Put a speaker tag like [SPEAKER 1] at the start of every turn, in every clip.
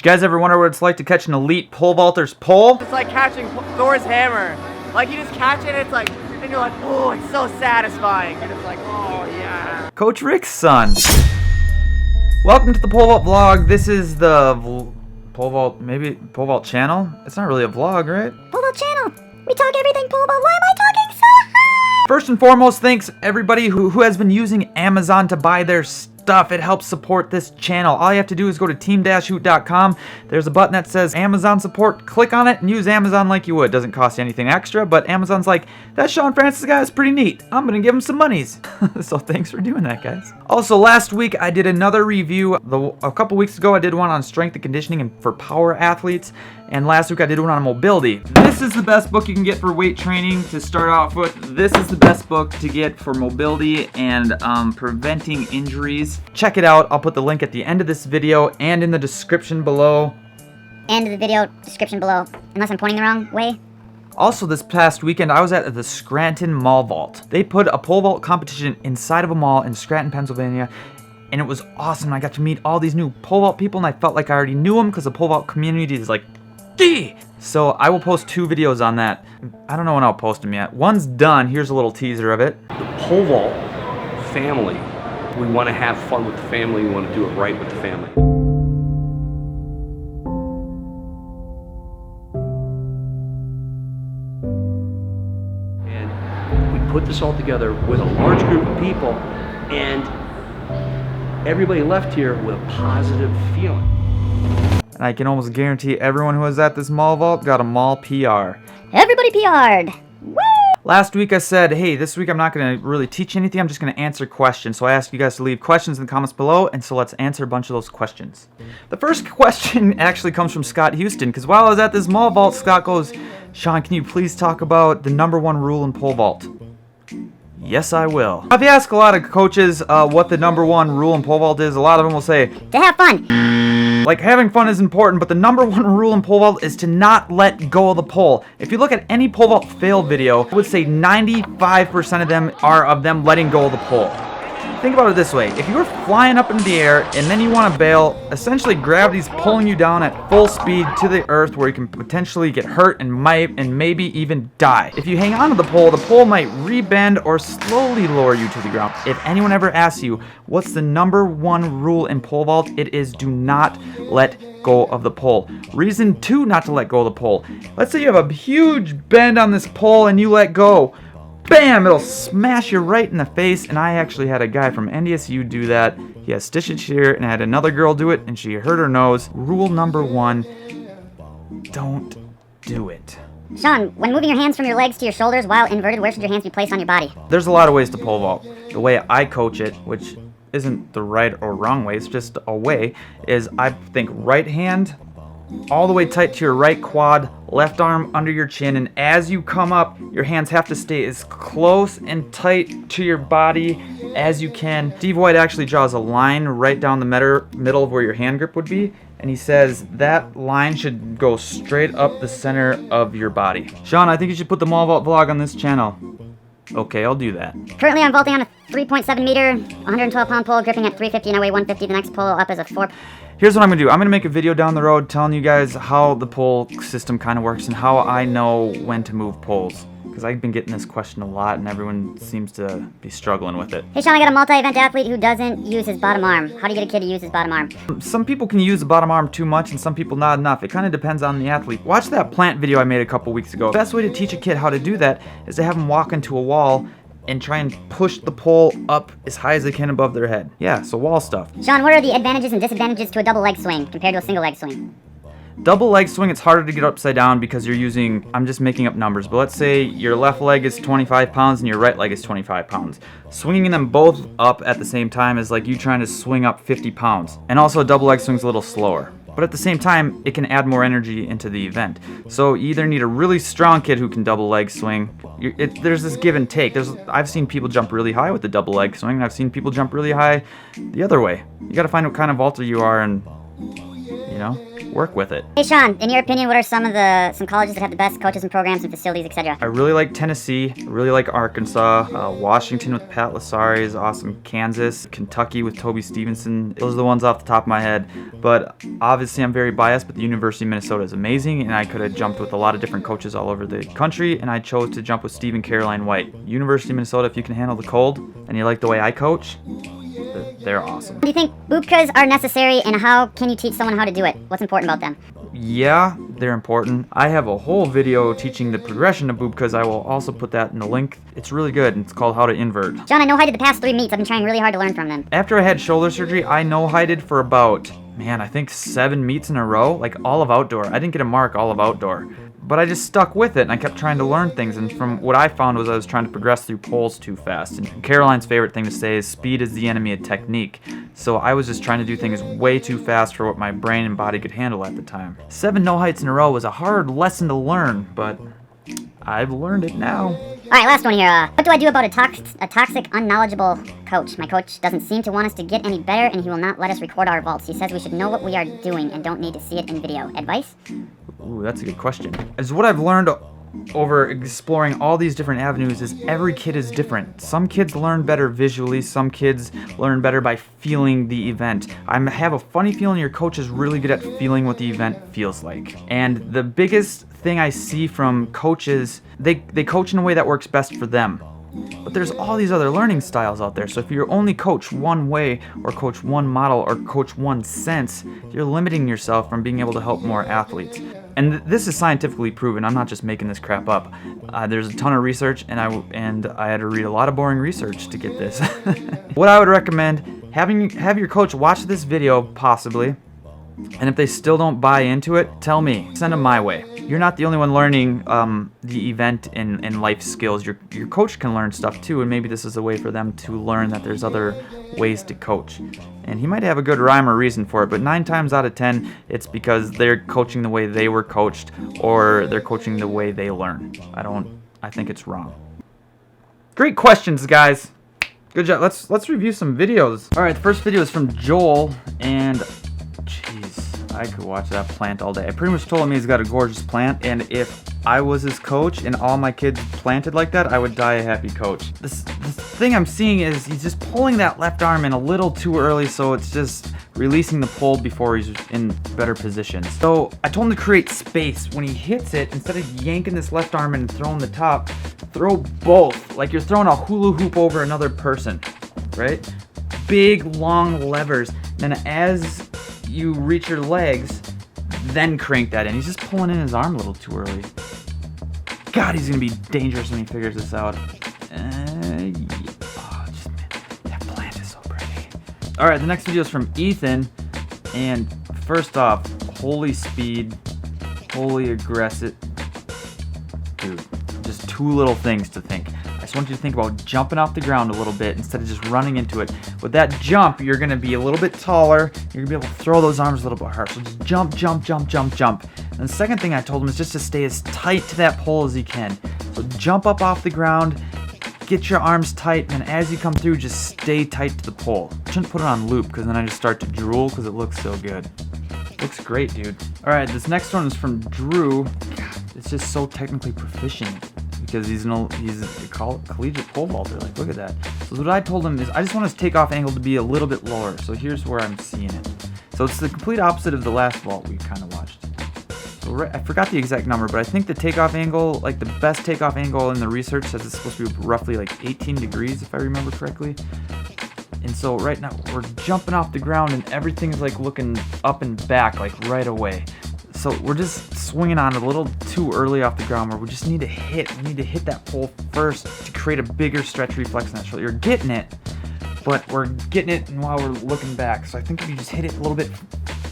[SPEAKER 1] you guys ever wonder what it's like to catch an elite pole vaulter's pole?
[SPEAKER 2] It's like catching Thor's hammer. Like you just catch it, it's like, and you're like, oh, it's so satisfying. And it's like, oh yeah.
[SPEAKER 1] Coach Rick's son. Welcome to the pole vault vlog. This is the pole vault channel. It's not really a vlog, right?
[SPEAKER 3] Pole vault channel. We talk everything pole vault. Why am I talking so high?
[SPEAKER 1] First and foremost, thanks everybody who has been using Amazon to buy their stuff. It helps support this channel. All you have to do is go to team-hoot.com. There's a button that says Amazon support. Click on it and use Amazon like you would. Doesn't cost you anything extra, but Amazon's like, that Shawn Francis guy is pretty neat. I'm gonna give him some monies. So thanks for doing that, guys. Also, last week I did another review. A couple weeks ago I did one on strength and conditioning and for power athletes. And last week I did one on mobility. This is the best book you can get for weight training to start off with. This is the best book to get for mobility and preventing injuries. Check it out. I'll put the link at the end of this video and in the description below.
[SPEAKER 3] End of the video, description below. Unless I'm pointing the wrong way.
[SPEAKER 1] Also, this past weekend, I was at the Scranton Mall Vault. They put a pole vault competition inside of a mall in Scranton, Pennsylvania. And it was awesome. I got to meet all these new pole vault people, and I felt like I already knew them because the pole vault community is like, gee! So I will post 2 videos on that. I don't know when I'll post them yet. One's done. Here's a little teaser of it.
[SPEAKER 4] The pole vault family. We want to have fun with the family. We want to do it right with the family. And we put this all together with a large group of people, and everybody left here with a positive feeling.
[SPEAKER 1] And I can almost guarantee everyone who was at this mall vault got a mall PR.
[SPEAKER 3] Everybody PR'd. Woo!
[SPEAKER 1] Last week I said, hey, this week I'm not going to really teach anything. I'm just going to answer questions. So I asked you guys to leave questions in the comments below, and so let's answer a bunch of those questions. The first question actually comes from Scott Houston, because while I was at this mall vault, Scott goes, Shawn, can you please talk about the #1 rule in pole vault? Yes, I will. If you ask a lot of coaches what the #1 rule in pole vault is, a lot of them will say,
[SPEAKER 3] To have fun.
[SPEAKER 1] like, having fun is important, but the #1 rule in pole vault is to not let go of the pole. If you look at any pole vault fail video, I would say 95% of them are of them letting go of the pole. Think about it this way. If you were flying up into the air and then you want to bail, essentially gravity's pulling you down at full speed to the earth where you can potentially get hurt and maybe even die. If you hang on to the pole might rebend or slowly lower you to the ground. If anyone ever asks you, what's the #1 rule in pole vault? It is do not let go of the pole. Reason 2 not to let go of the pole. Let's say you have a huge bend on this pole and you let go. Bam! It'll smash you right in the face, and I actually had a guy from NDSU do that. He has stitches here, and I had another girl do it, and she hurt her nose. Rule #1, don't do it.
[SPEAKER 3] Shawn, when moving your hands from your legs to your shoulders while inverted, where should your hands be placed on your body?
[SPEAKER 1] There's a lot of ways to pole vault. The way I coach it, which isn't the right or wrong way, it's just a way, is I think right hand all the way tight to your right quad, left arm under your chin, and as you come up, your hands have to stay as close and tight to your body as you can. Steve White actually draws a line right down the middle of where your hand grip would be, and he says that line should go straight up the center of your body. Shawn, I think you should put the mall vault vlog on this channel. Okay, I'll do that.
[SPEAKER 3] Currently I'm vaulting on a 3.7 meter, 112 pound pole, gripping at 350 and I weigh 150. The next pole up is a 4.
[SPEAKER 1] Here's what I'm gonna do. I'm gonna make a video down the road telling you guys how the pole system kind of works and how I know when to move poles. Because I've been getting this question a lot and everyone seems to be struggling with it.
[SPEAKER 3] Hey Shawn, I got a multi-event athlete who doesn't use his bottom arm. How do you get a kid to use his bottom arm?
[SPEAKER 1] Some people can use the bottom arm too much and some people not enough. It kind of depends on the athlete. Watch that plant video I made a couple weeks ago. The best way to teach a kid how to do that is to have them walk into a wall and try and push the pole up as high as they can above their head. Yeah, so wall stuff.
[SPEAKER 3] Shawn, what are the advantages and disadvantages to a double leg swing compared to a single leg swing?
[SPEAKER 1] Double leg swing, it's harder to get upside down because you're using, I'm just making up numbers, but let's say your left leg is 25 pounds and your right leg is 25 pounds. Swinging them both up at the same time is like you trying to swing up 50 pounds. And also a double leg swing's a little slower. But at the same time, it can add more energy into the event. So you either need a really strong kid who can double leg swing. There's this give and take. I've seen people jump really high with the double leg swing, and I've seen people jump really high the other way. You gotta find what kind of vaulter you are and, you work with it.
[SPEAKER 3] Hey Shawn, in your opinion, what are some colleges that have the best coaches and programs and facilities, etc.?
[SPEAKER 1] I really like Tennessee, I really like Arkansas, Washington with Pat Lasari is awesome, Kansas, Kentucky with Toby Stevenson. Those are the ones off the top of my head. But obviously I'm very biased, but the University of Minnesota is amazing, and I could have jumped with a lot of different coaches all over the country, and I chose to jump with Steve and Caroline White. University of Minnesota, if you can handle the cold and you like the way I coach, they're awesome.
[SPEAKER 3] Do you think boobkas are necessary, and how can you teach someone how to do it? What's important about them?
[SPEAKER 1] Yeah, they're important. I have a whole video teaching the progression of boobkas. I will also put that in the link. It's really good, and it's called How to Invert.
[SPEAKER 3] Shawn, I no-heighted the past 3 meets. I've been trying really hard to learn from them.
[SPEAKER 1] After I had shoulder surgery, I no-heighted for about, I think 7 meets in a row, like all of outdoor. I didn't get a mark all of outdoor. But I just stuck with it, and I kept trying to learn things, and from what I found was I was trying to progress through poles too fast. And Caroline's favorite thing to say is speed is the enemy of technique. So I was just trying to do things way too fast for what my brain and body could handle at the time. 7 no-heights in a row was a hard lesson to learn, but I've learned it now.
[SPEAKER 3] Alright, last one here. What do I do about a toxic, unknowledgeable coach? My coach doesn't seem to want us to get any better, and he will not let us record our vaults. He says we should know what we are doing and don't need to see it in video. Advice?
[SPEAKER 1] Ooh, that's a good question. As what I've learned over exploring all these different avenues is every kid is different. Some kids learn better visually, some kids learn better by feeling the event. I have a funny feeling your coach is really good at feeling what the event feels like. And the biggest thing I see from coaches, they coach in a way that works best for them. But there's all these other learning styles out there, so if you only coach one way, or coach one model, or coach one sense, you're limiting yourself from being able to help more athletes. And this is scientifically proven. I'm not just making this crap up. There's a ton of research, and I had to read a lot of boring research to get this. What I would recommend, have your coach watch this video, possibly, and if they still don't buy into it, tell me. Send them my way. You're not the only one learning the event and life skills. Your coach can learn stuff too, and maybe this is a way for them to learn that there's other ways to coach. And he might have a good rhyme or reason for it, but 9 times out of 10, it's because they're coaching the way they were coached, or they're coaching the way they learn. I think it's wrong. Great questions, guys. Good job. Let's review some videos. All right, the first video is from Joel, and I could watch that plant all day. I pretty much told him he's got a gorgeous plant, and if I was his coach and all my kids planted like that, I would die a happy coach. This thing I'm seeing is he's just pulling that left arm in a little too early, so it's just releasing the pull before he's in better position. So I told him to create space. When he hits it, instead of yanking this left arm and throwing the top, throw both, like you're throwing a hula hoop over another person, right? Big, long levers. Then as you reach your legs, then crank that in. He's just pulling in his arm a little too early. God, he's gonna be dangerous when he figures this out. Yeah. Oh, that plant is so pretty. All right, the next video is from Ethan, and first off, holy speed, holy aggressive. Dude, just 2 little things to think. I just want you to think about jumping off the ground a little bit instead of just running into it. With that jump, you're going to be a little bit taller. You're going to be able to throw those arms a little bit harder. So just jump, jump, jump, jump, jump. And the second thing I told him is just to stay as tight to that pole as he can. So jump up off the ground, get your arms tight, and as you come through, just stay tight to the pole. I shouldn't put it on loop because then I just start to drool because it looks so good. Looks great, dude. All right, this next one is from Drew. God, it's just so technically proficient. Because he's a collegiate pole vaulter. Like, look at that. So what I told him is I just want his takeoff angle to be a little bit lower. So here's where I'm seeing it. So it's the complete opposite of the last vault we kind of watched. So I forgot the exact number, but I think the takeoff angle, like the best takeoff angle in the research says it's supposed to be roughly like 18 degrees, if I remember correctly. And so right now we're jumping off the ground and everything's like looking up and back like right away. So we're just swinging on a little too early off the ground where we just need to hit that pole first to create a bigger stretch reflex in that shoulder. You're getting it, but we're getting it while we're looking back. So I think if you just hit it a little bit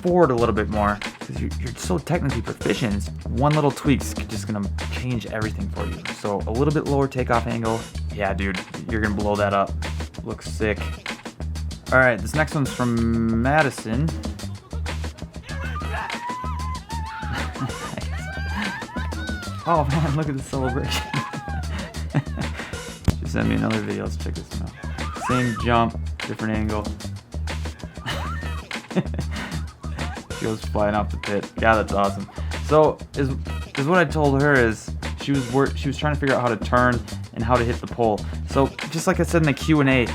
[SPEAKER 1] forward a little bit more, because you're so technically proficient, it's one little tweak's just gonna change everything for you. So a little bit lower takeoff angle. Yeah, dude, you're gonna blow that up. Looks sick. All right, this next one's from Madison. Oh man, look at the celebration. She sent me another video. Let's check this out. Same jump, different angle. She goes flying off the pit. Yeah, that's awesome. So is what I told her is she was trying to figure out how to turn and how to hit the pole. So just like I said in the Q&A,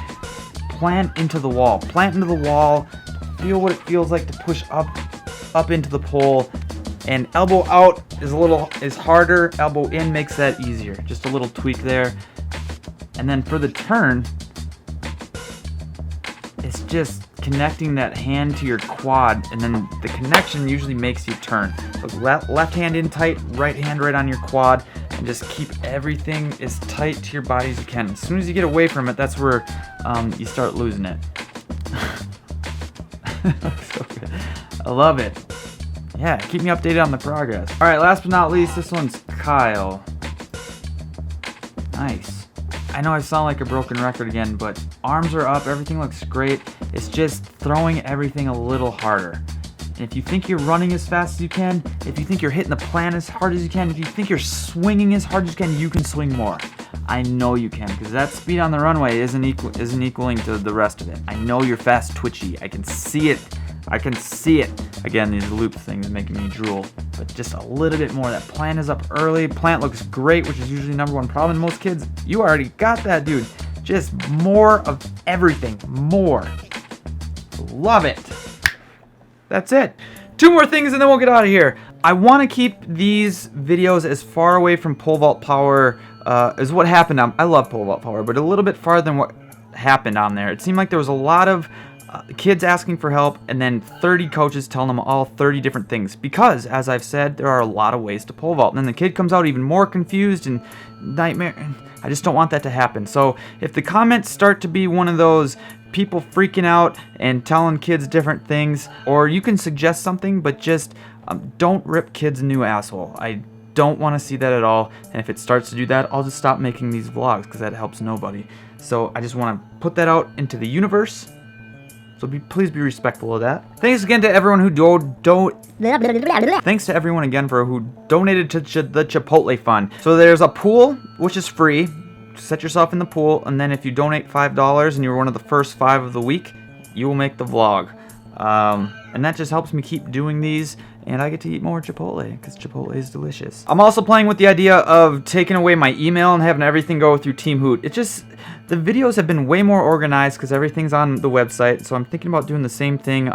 [SPEAKER 1] plant into the wall. Plant into the wall. Feel what it feels like to push up into the pole. And elbow out is harder. Elbow in makes that easier. Just a little tweak there. And then for the turn, it's just connecting that hand to your quad, and then the connection usually makes you turn. So left hand in tight, right hand right on your quad, and just keep everything as tight to your body as you can. As soon as you get away from it, that's where you start losing it. So good. I love it. Yeah, keep me updated on the progress. All right, last but not least, this one's Kyle. Nice. I know I sound like a broken record again, but arms are up, everything looks great. It's just throwing everything a little harder. And if you think you're running as fast as you can, if you think you're hitting the plan as hard as you can, if you think you're swinging as hard as you can, you can swing more. I know you can, because that speed on the runway isn't equaling to the rest of it. I know you're fast twitchy. I can see it. I can see it. Again, these loop things making me drool. But just a little bit more. That plant is up early. Plant looks great, which is usually #1 problem in most kids. You already got that, dude. Just more of everything. More. Love it. That's it. 2 more things and then we'll get out of here. I want to keep these videos as far away from pole vault power as what happened on. I love pole vault power, but a little bit farther than what happened on there. It seemed like there was a lot of kids asking for help, and then 30 coaches telling them all 30 different things. Because, as I've said, there are a lot of ways to pole vault. And then the kid comes out even more confused and nightmare. I just don't want that to happen. So if the comments start to be one of those people freaking out and telling kids different things, or you can suggest something, but just don't rip kids a new asshole. I don't want to see that at all. And if it starts to do that, I'll just stop making these vlogs, because that helps nobody. So I just want to put that out into the universe. So please be respectful of that. Thanks again to everyone who Thanks to everyone again who donated to the Chipotle Fund. So there's a pool, which is free. Set yourself in the pool, and then if you donate $5 and you're one of the first 5 of the week, you will make the vlog. And that just helps me keep doing these, and I get to eat more Chipotle, because Chipotle is delicious. I'm also playing with the idea of taking away my email and having everything go through Team Hoot. It just, the videos have been way more organized because everything's on the website, so I'm thinking about doing the same thing,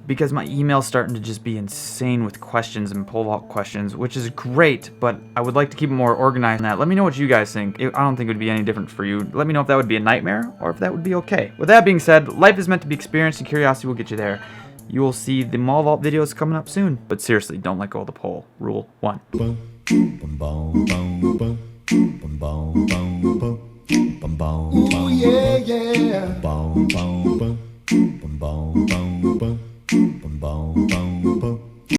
[SPEAKER 1] because my email's starting to just be insane with questions and pole vault questions, which is great, but I would like to keep it more organized than that. Let me know what you guys think. I don't think it would be any different for you. Let me know if that would be a nightmare or if that would be okay. With that being said, life is meant to be experienced and curiosity will get you there. You will see the mall vault videos coming up soon, but seriously, don't let go of the pole. Rule 1.
[SPEAKER 5] Ooh, yeah, yeah. Bum, bum, bum.